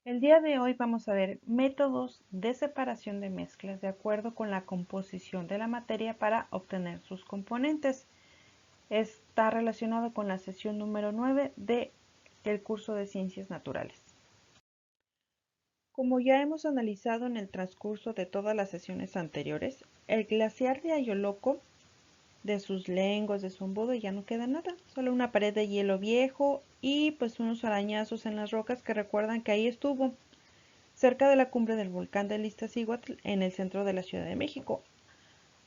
El día de hoy vamos a ver métodos de separación de mezclas de acuerdo con la composición de la materia para obtener sus componentes. Está relacionado con la sesión número 9 del curso de Ciencias Naturales. Como ya hemos analizado en el transcurso de todas las sesiones anteriores, el glaciar de Ayoloco, de sus lengos, de su embudo, ya no queda nada, solo una pared de hielo viejo y pues unos arañazos en las rocas que recuerdan que ahí estuvo, cerca de la cumbre del volcán del Iztaccíhuatl en el centro de la Ciudad de México.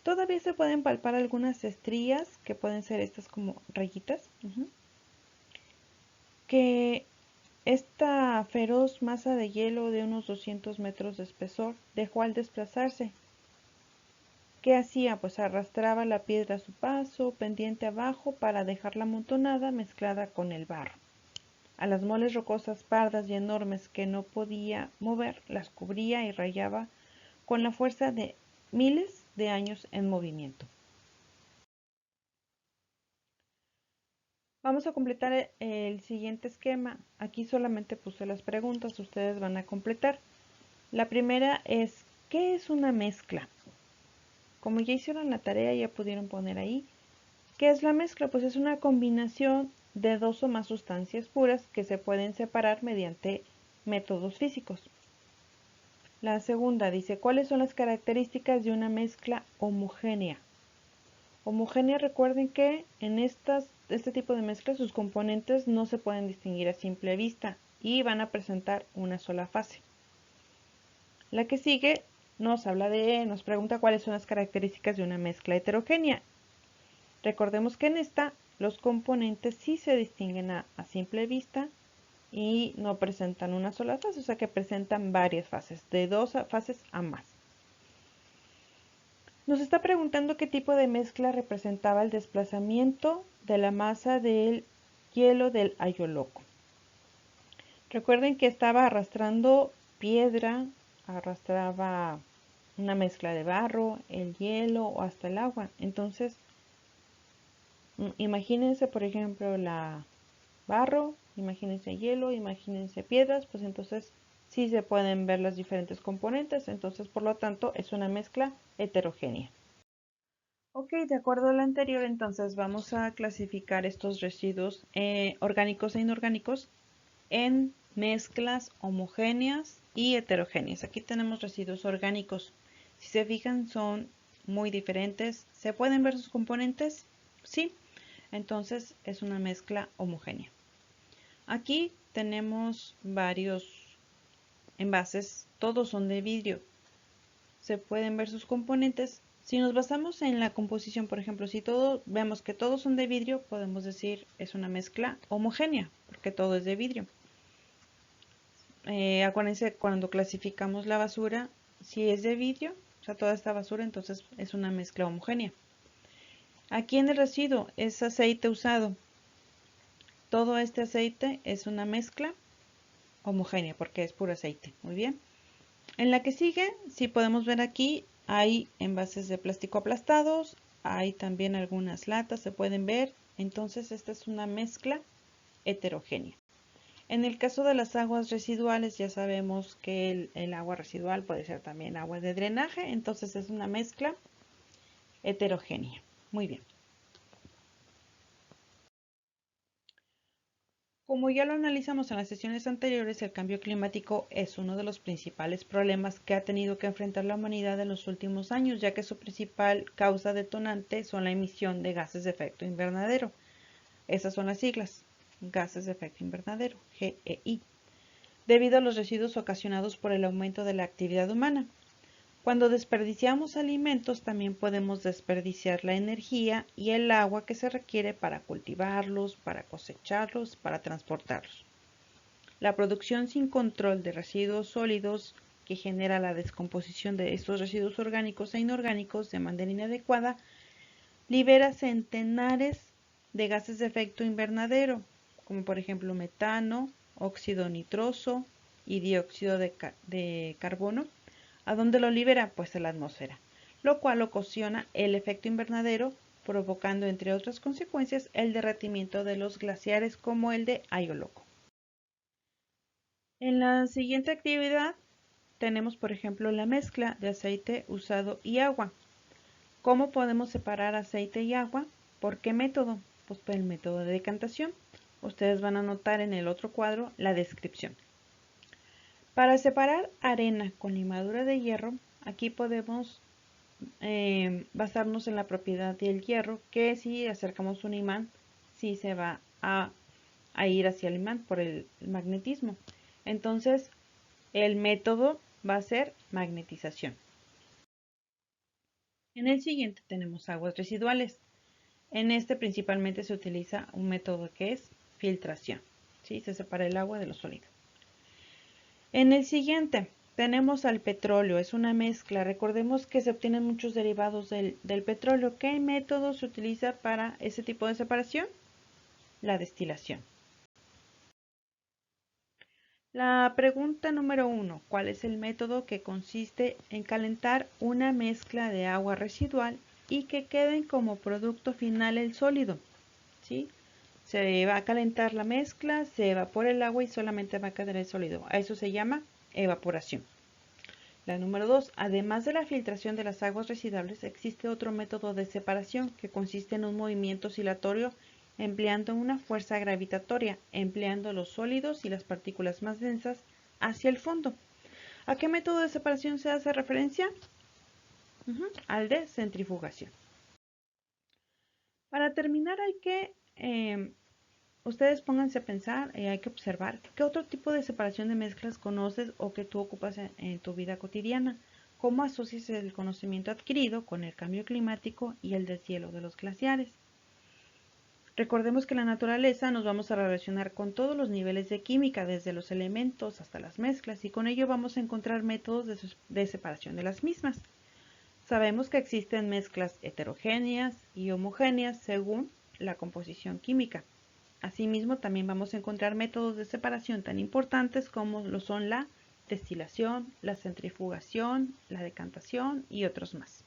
Todavía se pueden palpar algunas estrías, que pueden ser estas como rayitas, que esta feroz masa de hielo de unos 200 metros de espesor dejó al desplazarse. ¿Qué hacía? Pues arrastraba la piedra a su paso, pendiente abajo, para dejarla amontonada mezclada con el barro. A las moles rocosas pardas y enormes que no podía mover, las cubría y rayaba con la fuerza de miles de años en movimiento. Vamos a completar el siguiente esquema. Aquí solamente puse las preguntas, ustedes van a completar. La primera es, ¿qué es una mezcla? Como ya hicieron la tarea, ya pudieron poner ahí. ¿Qué es la mezcla? Pues es una combinación de dos o más sustancias puras que se pueden separar mediante métodos físicos. La segunda dice, ¿cuáles son las características de una mezcla homogénea? Homogénea, recuerden que en este tipo de mezclas sus componentes no se pueden distinguir a simple vista y van a presentar una sola fase. La que sigue nos pregunta cuáles son las características de una mezcla heterogénea. Recordemos que en esta los componentes sí se distinguen a simple vista y no presentan una sola fase, o sea que presentan varias fases, de dos fases a más. Nos está preguntando qué tipo de mezcla representaba el desplazamiento de la masa del hielo del Ayoloco. Recuerden que estaba arrastrando piedra, arrastraba una mezcla de barro, el hielo o hasta el agua. Entonces, imagínense, por ejemplo, la barro, imagínense hielo, imagínense piedras, pues entonces sí se pueden ver las diferentes componentes, entonces por lo tanto es una mezcla heterogénea. Ok, de acuerdo a lo anterior, entonces vamos a clasificar estos residuos orgánicos e inorgánicos en mezclas homogéneas y heterogéneas. Aquí tenemos residuos orgánicos. Si se fijan, son muy diferentes. ¿Se pueden ver sus componentes? Sí. Entonces es una mezcla homogénea. Aquí tenemos varios envases, todos son de vidrio. Se pueden ver sus componentes. Si nos basamos en la composición, por ejemplo, si vemos que todos son de vidrio, podemos decir es una mezcla homogénea, porque todo es de vidrio. Acuérdense, cuando clasificamos la basura, si es de vidrio, o sea, toda esta basura, entonces es una mezcla homogénea. Aquí en el residuo es aceite usado. Todo este aceite es una mezcla homogénea porque es puro aceite. Muy bien. En la que sigue, si podemos ver aquí, hay envases de plástico aplastados, hay también algunas latas, se pueden ver. Entonces esta es una mezcla heterogénea. En el caso de las aguas residuales, ya sabemos que el agua residual puede ser también agua de drenaje, entonces es una mezcla heterogénea. Muy bien. Como ya lo analizamos en las sesiones anteriores, el cambio climático es uno de los principales problemas que ha tenido que enfrentar la humanidad en los últimos años, ya que su principal causa detonante son la emisión de gases de efecto invernadero. Esas son las siglas, gases de efecto invernadero, GEI, debido a los residuos ocasionados por el aumento de la actividad humana. Cuando desperdiciamos alimentos, también podemos desperdiciar la energía y el agua que se requiere para cultivarlos, para cosecharlos, para transportarlos. La producción sin control de residuos sólidos, que genera la descomposición de estos residuos orgánicos e inorgánicos de manera inadecuada, libera centenares de gases de efecto invernadero, como por ejemplo metano, óxido nitroso y dióxido de carbono. ¿A dónde lo libera? Pues a la atmósfera, lo cual ocasiona el efecto invernadero, provocando entre otras consecuencias el derretimiento de los glaciares como el de Ayoloco. En la siguiente actividad tenemos, por ejemplo, la mezcla de aceite usado y agua. ¿Cómo podemos separar aceite y agua? ¿Por qué método? Pues por el método de decantación. Ustedes van a notar en el otro cuadro la descripción. Para separar arena con limadura de hierro, aquí podemos basarnos en la propiedad del hierro, que si acercamos un imán, sí se va a ir hacia el imán por el magnetismo. Entonces, el método va a ser magnetización. En el siguiente tenemos aguas residuales. En este principalmente se utiliza un método que es filtración. ¿Sí? Se separa el agua de los sólidos. En el siguiente tenemos al petróleo. Es una mezcla. Recordemos que se obtienen muchos derivados del petróleo. ¿Qué método se utiliza para ese tipo de separación? La destilación. La pregunta número 1. ¿Cuál es el método que consiste en calentar una mezcla de agua residual y que queden como producto final el sólido? ¿Sí? Se va a calentar la mezcla, se evapora el agua y solamente va a quedar el sólido. A eso se llama evaporación. La número 2. Además de la filtración de las aguas residuales, existe otro método de separación que consiste en un movimiento oscilatorio empleando una fuerza gravitatoria, empleando los sólidos y las partículas más densas hacia el fondo. ¿A qué método de separación se hace referencia? Al de centrifugación. Para terminar hay que ustedes pónganse a pensar y hay que observar qué otro tipo de separación de mezclas conoces o que tú ocupas en tu vida cotidiana. ¿Cómo asocias el conocimiento adquirido con el cambio climático y el deshielo de los glaciares? Recordemos que en la naturaleza nos vamos a relacionar con todos los niveles de química, desde los elementos hasta las mezclas, y con ello vamos a encontrar métodos de separación de las mismas. Sabemos que existen mezclas heterogéneas y homogéneas según la composición química. Asimismo, también vamos a encontrar métodos de separación tan importantes como lo son la destilación, la centrifugación, la decantación y otros más.